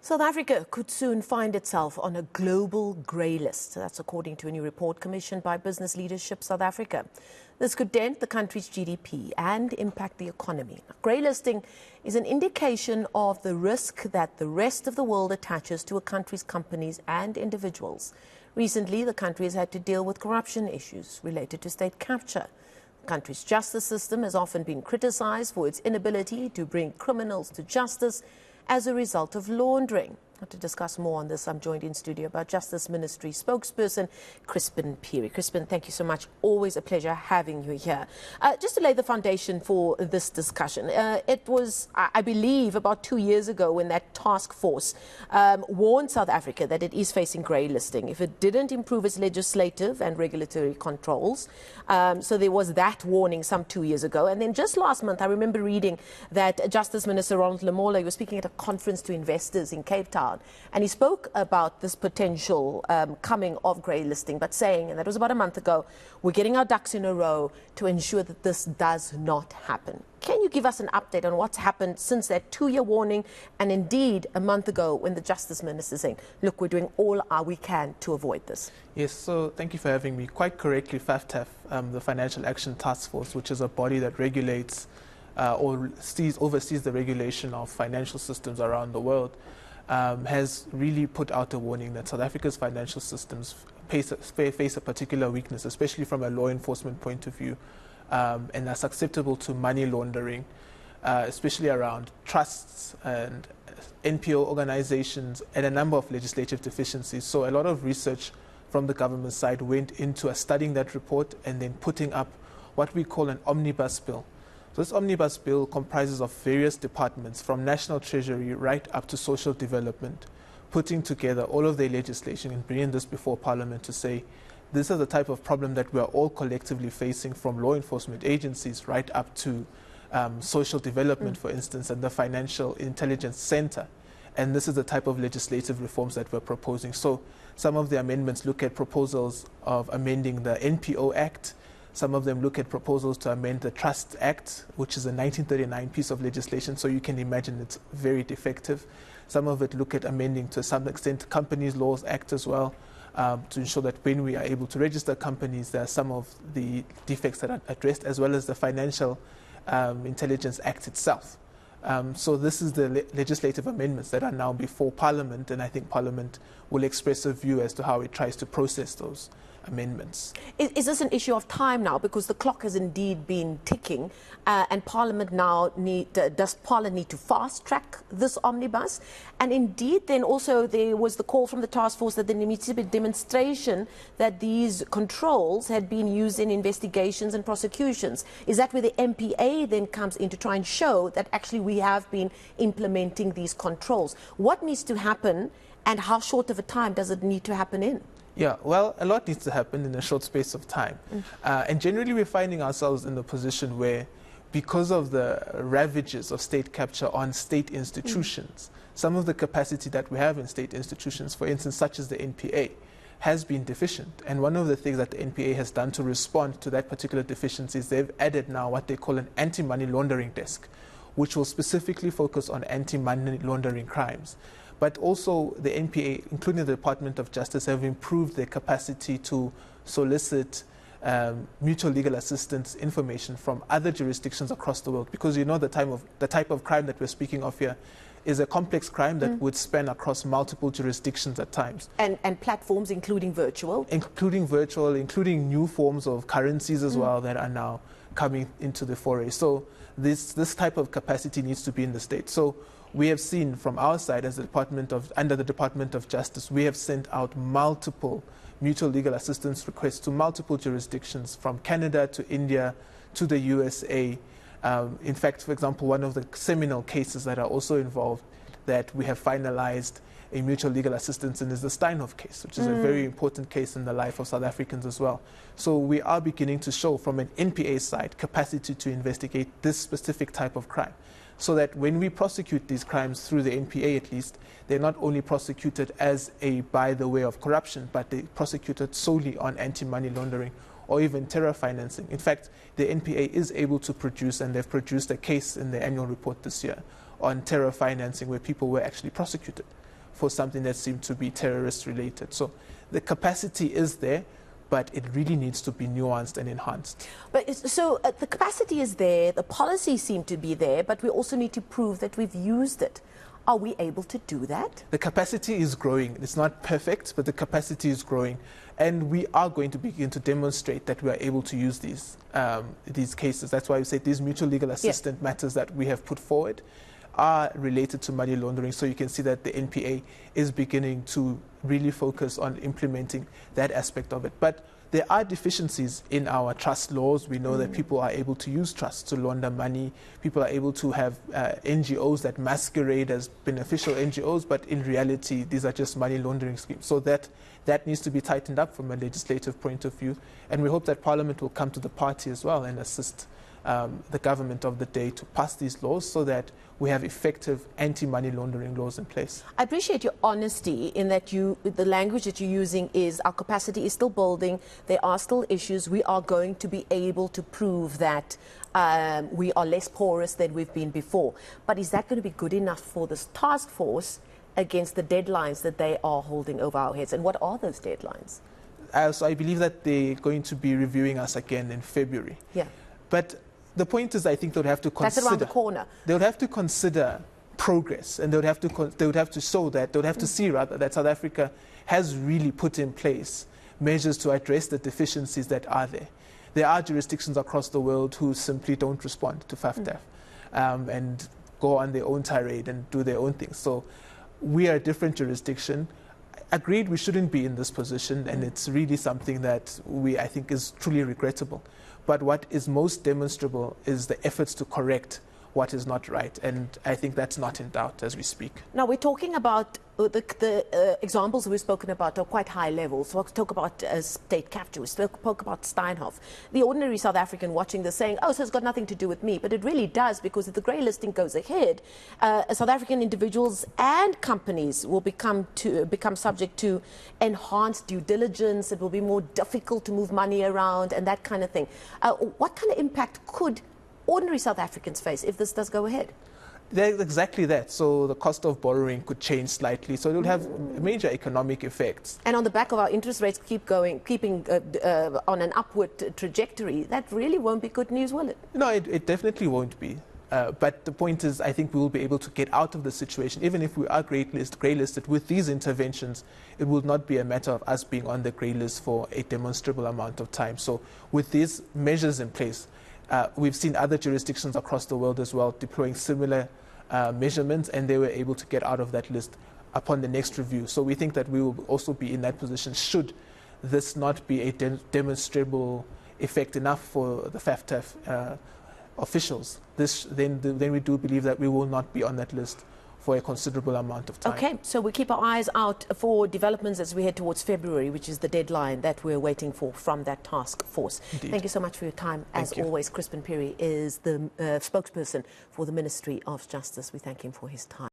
South Africa could soon find itself on a global grey list. That's according to a new report commissioned by Business Leadership South Africa. This could dent the country's GDP and impact the economy. Grey listing is an indication of the risk that the rest of the world attaches to a country's companies and individuals. Recently, the country has had to deal with corruption issues related to state capture. The country's justice system has often been criticized for its inability to bring criminals to justice as a result of laundering. To discuss more on this, I'm joined in studio by Justice Ministry spokesperson Chrispin Phiri. Chrispin, thank you so much. Always a pleasure having you here. Just to lay the foundation for this discussion, it was, I believe, about 2 years ago when that task force warned South Africa that it is facing grey listing if it didn't improve its legislative and regulatory controls. So there was that warning some 2 years ago. And then just last month, I remember reading that Justice Minister Ronald Lamola was speaking at a conference to investors in Cape Town. And he spoke about this potential coming of grey listing, but saying, and that was about a month ago, we're getting our ducks in a row to ensure that this does not happen. Can you give us an update on what's happened since that 2-year warning and indeed a month ago when the Justice Minister is saying, look, we're doing all we can to avoid this? Yes, so thank you for having me. Quite correctly, FAFTAF, the Financial Action Task Force, which is a body that regulates or oversees the regulation of financial systems around the world, has really put out a warning that South Africa's financial systems face a particular weakness, especially from a law enforcement point of view, and are susceptible to money laundering, especially around trusts and NPO organizations and a number of legislative deficiencies. So a lot of research from the government side went into studying that report and then putting up what we call an omnibus bill. So this omnibus bill comprises of various departments from National Treasury right up to social development, putting together all of their legislation and bringing this before Parliament to say, this is the type of problem that we are all collectively facing, from law enforcement agencies right up to social development, for instance, and the Financial Intelligence Center. And this is the type of legislative reforms that we're proposing. So some of the amendments look at proposals of amending the NPO Act. Some of them look at proposals to amend the Trust Act, which is a 1939 piece of legislation, so you can imagine it's very defective. Some of it look at amending, to some extent, Companies Laws Act as well, to ensure that when we are able to register companies, there are some of the defects that are addressed, as well as the Financial Intelligence Act itself. So this is the legislative amendments that are now before Parliament, and I think Parliament will express a view as to how it tries to process those amendments. Is this an issue of time now, because the clock has indeed been ticking, and Parliament now does Parliament need to fast track this omnibus? And indeed then also there was the call from the task force that there needs to be demonstration that these controls had been used in investigations and prosecutions. Is that where the MPA then comes in to try and show that actually we have been implementing these controls? What needs to happen, and how short of a time does it need to happen in? Yeah, well, a lot needs to happen in a short space of time. And generally we're finding ourselves in the position where, because of the ravages of state capture on state institutions, some of the capacity that we have in state institutions, for instance, such as the NPA, has been deficient. And one of the things that the NPA has done to respond to that particular deficiency is they've added now what they call an anti-money laundering desk, which will specifically focus on anti-money laundering crimes. But also the NPA, including the Department of Justice, have improved their capacity to solicit mutual legal assistance information from other jurisdictions across the world. Because you know the type of crime that we're speaking of here is a complex crime that would span across multiple jurisdictions at times. And platforms, including virtual? Including new forms of currencies as well that are now coming into the foray. So this type of capacity needs to be in the state. So we have seen from our side, as under the Department of Justice, we have sent out multiple mutual legal assistance requests to multiple jurisdictions, from Canada to India to the USA. In fact, for example, one of the seminal cases that are also involved that we have finalized a mutual legal assistance in is the Steinhoff case, which is a very important case in the life of South Africans as well. So we are beginning to show, from an NPA side, capacity to investigate this specific type of crime, so that when we prosecute these crimes through the NPA, at least, they're not only prosecuted as by the way of corruption, but they're prosecuted solely on anti-money laundering or even terror financing. In fact, the NPA is able to produce, and they've produced a case in their annual report this year, on terror financing where people were actually prosecuted for something that seemed to be terrorist related. So the capacity is there, but it really needs to be nuanced and enhanced. But the capacity is there, the policies seem to be there, but we also need to prove that we've used it. Are we able to do that? The capacity is growing. It's not perfect, but the capacity is growing. And we are going to begin to demonstrate that we are able to use these cases. That's why we say these mutual legal assistance matters that we have put forward are related to money laundering. So you can see that the NPA is beginning to really focus on implementing that aspect of it. But there are deficiencies in our trust laws. We know that people are able to use trusts to launder money. People are able to have NGOs that masquerade as beneficial NGOs, but in reality, these are just money laundering schemes. So that needs to be tightened up from a legislative point of view. And we hope that Parliament will come to the party as well and assist the government of the day to pass these laws so that we have effective anti-money laundering laws in place. I appreciate your honesty in that the language that you're using is our capacity is still building, there are still issues, we are going to be able to prove that we are less porous than we've been before. But is that going to be good enough for this task force against the deadlines that they are holding over our heads? And what are those deadlines? So I believe that they're going to be reviewing us again in February. Yeah. But the point is, I think they would have to consider. That's around the corner. They would have to consider progress, and they would have to show that, they would have to see rather that South Africa has really put in place measures to address the deficiencies that are there. There are jurisdictions across the world who simply don't respond to FAFTF and go on their own tirade and do their own things. So we are a different jurisdiction. Agreed, we shouldn't be in this position, and it's really something that I think is truly regrettable. But what is most demonstrable is the efforts to correct what is not right, and I think that's not in doubt as we speak. Now, we're talking about the examples we've spoken about are quite high levels. So we'll talk about state capture, we spoke about Steinhoff. The ordinary South African watching this saying, oh, so it's got nothing to do with me, but it really does, because if the grey listing goes ahead, South African individuals and companies will become subject to enhanced due diligence. It will be more difficult to move money around and that kind of thing. What kind of impact could ordinary South Africans face if this does go ahead? Exactly that. So the cost of borrowing could change slightly. So it will have major economic effects. And on the back of our interest rates keeping on an upward trajectory, that really won't be good news, will it? No, it definitely won't be. But the point is, I think we will be able to get out of the situation. Even if we are grey listed with these interventions, it will not be a matter of us being on the grey list for a demonstrable amount of time. So with these measures in place, we've seen other jurisdictions across the world as well deploying similar measurements, and they were able to get out of that list upon the next review. So we think that we will also be in that position should this not be a demonstrable effect enough for the FAFTF officials. Then we do believe that we will not be on that list for a considerable amount of time. Okay, so we keep our eyes out for developments as we head towards February, which is the deadline that we're waiting for from that task force. Indeed. Thank you so much for your time. As always, Chrispin Phiri is the spokesperson for the Ministry of Justice. We thank him for his time.